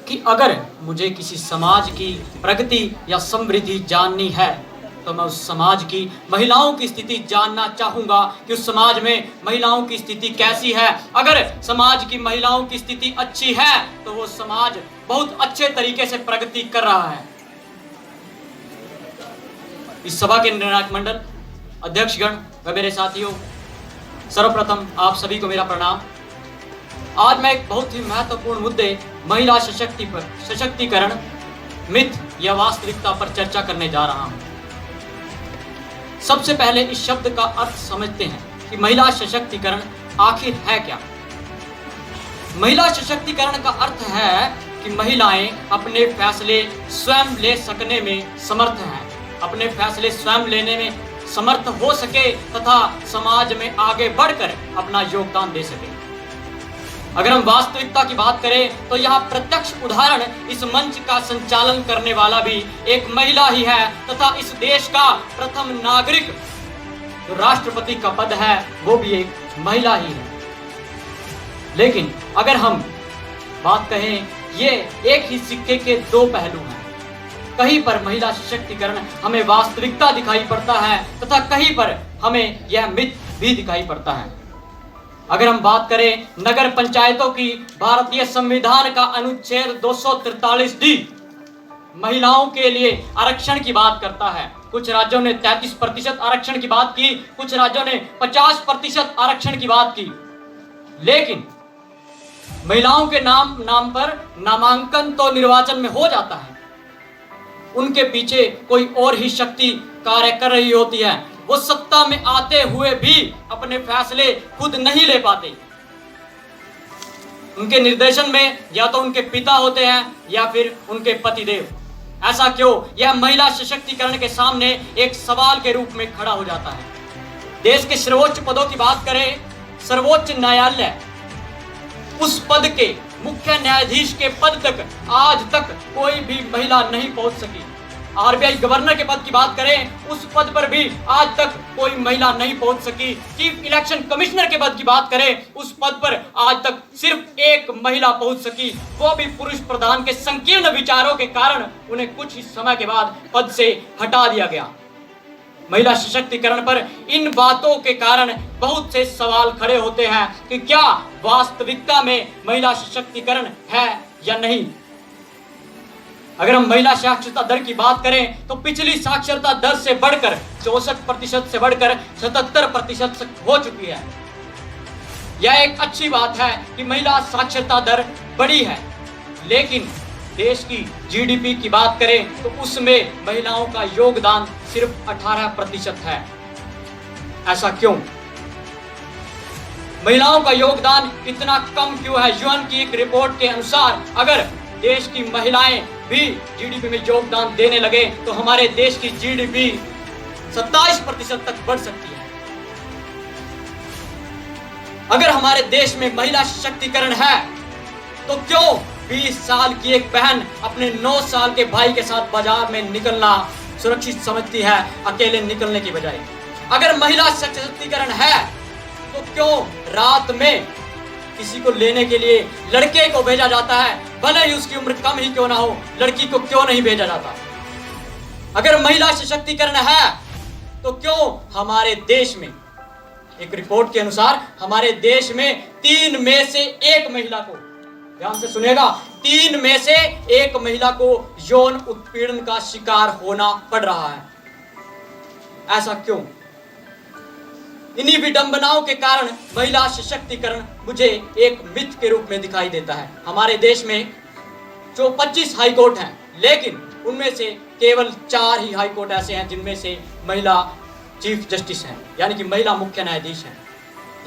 कि अगर मुझे किसी समाज की प्रगति या समृद्धि जाननी है तो मैं उस समाज की महिलाओं की स्थिति जानना चाहूँगा कि उस समाज में महिलाओं की स्थिति कैसी है। अगर समाज की महिलाओं की स्थिति अच्छी है तो वो समाज बहुत अच्छे तरीके से प्रगति कर रहा है। इस सभा के निर्णायक मंडल, अध्यक्षगण व मेरे साथियों, सर्वप्रथम आप सभी को मेरा प्रणाम। आज मैं एक बहुत ही महत्वपूर्ण मुद्दे महिला सशक्तिकरण, मिथ या वास्तविकता पर चर्चा करने जा रहा हूं। सबसे पहले इस शब्द का अर्थ समझते हैं कि महिला सशक्तिकरण आखिर है क्या। महिला सशक्तिकरण का अर्थ है कि महिलाएं अपने फैसले स्वयं ले सकने में समर्थ हैं, अपने फैसले स्वयं लेने में समर्थ हो सके तथा समाज में आगे बढ़कर अपना योगदान दे सके। अगर हम वास्तविकता की बात करें तो यहाँ प्रत्यक्ष उदाहरण इस मंच का संचालन करने वाला भी एक महिला ही है तथा इस देश का प्रथम नागरिक जो राष्ट्रपति का पद है वो भी एक महिला ही है। लेकिन अगर हम बात कहें, ये एक ही सिक्के के दो पहलू हैं। कहीं पर महिला सशक्तिकरण हमें वास्तविकता दिखाई पड़ता है तथा कहीं पर हमें यह मिथ भी दिखाई पड़ता है। अगर हम बात करें नगर पंचायतों की, भारतीय संविधान का अनुच्छेद 243D महिलाओं के लिए आरक्षण की बात करता है। कुछ राज्यों ने 33% आरक्षण की बात की, कुछ राज्यों ने 50% आरक्षण की बात की। लेकिन महिलाओं के नाम पर नामांकन तो निर्वाचन में हो जाता है, उनके पीछे कोई और ही शक्ति कार्य कर रही होती है। वो सत्ता में आते हुए भी अपने फैसले खुद नहीं ले पाते। उनके निर्देशन में या तो उनके पिता होते हैं या फिर उनके पतिदेव। ऐसा क्यों? यह महिला सशक्तिकरण के सामने एक सवाल के रूप में खड़ा हो जाता है। देश के सर्वोच्च पदों की बात करें, सर्वोच्च न्यायालय, उस पद के मुख्य न्यायाधीश के पद तक आज तक कोई भी महिला नहीं पहुंच सकी। आरबीआई गवर्नर के पद की बात करें, उस पद पर भी आज तक कोई महिला नहीं पहुंच सकी। चीफ इलेक्शन कमिश्नर के पद की बात करें, उस पद पर आज तक सिर्फ एक महिला पहुंच सकी, वो भी पुरुष प्रधान के संकीर्ण विचारों के कारण उन्हें कुछ ही समय के बाद पद से हटा दिया गया। महिला सशक्तिकरण पर इन बातों के कारण बहुत से सवाल खड़े होते हैं कि क्या वास्तविकता में महिला सशक्तिकरण है या नहीं। अगर हम महिला साक्षरता दर की बात करें तो पिछली साक्षरता दर से बढ़कर 64% से बढ़कर 77% हो चुकी है। यह एक अच्छी बात है कि महिला साक्षरता दर बढ़ी है, लेकिन देश की जीडीपी की बात करें तो उसमें महिलाओं का योगदान सिर्फ 18% है। ऐसा क्यों? महिलाओं का योगदान इतना कम क्यों है? यूएन की एक रिपोर्ट के अनुसार अगर देश की महिलाएं भी जीडीपी में योगदान देने लगे तो हमारे देश की जीडीपी 27% तक बढ़ सकती है। अगर हमारे देश में महिला सशक्तिकरण है तो क्यों 20 साल की एक बहन अपने 9 साल के भाई के साथ बाजार में निकलना सुरक्षित समझती है अकेले निकलने की बजाय? अगर महिला सशक्तिकरण है तो क्यों रात में किसी को लेने के लिए लड़के को भेजा जाता है, भले ही उसकी उम्र कम ही क्यों ना हो, लड़की को क्यों नहीं भेजा जाता? अगर महिला सशक्तिकरण है तो क्यों हमारे देश में, एक रिपोर्ट के अनुसार हमारे देश में 3 में से 1 महिला को, ध्यान से सुनिएगा, 3 में से 1 महिला को यौन उत्पीड़न का शिकार होना पड़ रहा है। ऐसा क्यों? इन्हीं विडंबनाओं के कारण महिला सशक्तिकरण मुझे एक मिथ के रूप में दिखाई देता है। हमारे देश में जो 25 हाई कोर्ट हैं, लेकिन उनमें से केवल 4 ही हाई कोर्ट ऐसे हैं जिनमें से महिला चीफ जस्टिस हैं, यानी कि महिला मुख्य न्यायाधीश हैं।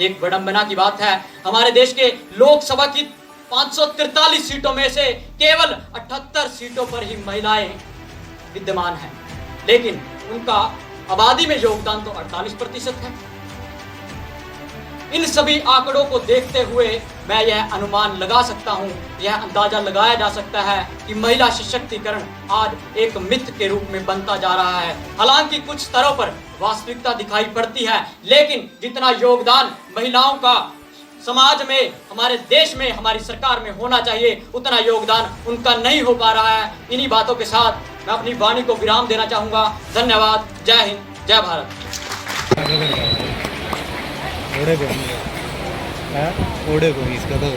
एक विडंबना की बात है, हमारे देश के लोकसभा की 543 सीटों में से केवल 78 सीटों पर ही महिलाएं विद्यमान हैं, लेकिन उनका आबादी में योगदान तो 48% है। इन सभी आंकड़ों को देखते हुए मैं यह अनुमान लगा सकता हूं, यह अंदाजा लगाया जा सकता है कि महिला सशक्तिकरण आज एक मिथ के रूप में बनता जा रहा है। हालांकि कुछ स्तरों पर वास्तविकता दिखाई पड़ती है, लेकिन जितना योगदान महिलाओं का समाज में, हमारे देश में, हमारी सरकार में होना चाहिए, उतना योगदान उनका नहीं हो पा रहा है। इन्हीं बातों के साथ मैं अपनी वाणी को विराम देना चाहूँगा। धन्यवाद। जय हिंद, जय भारत। ओढ़े को इसका तो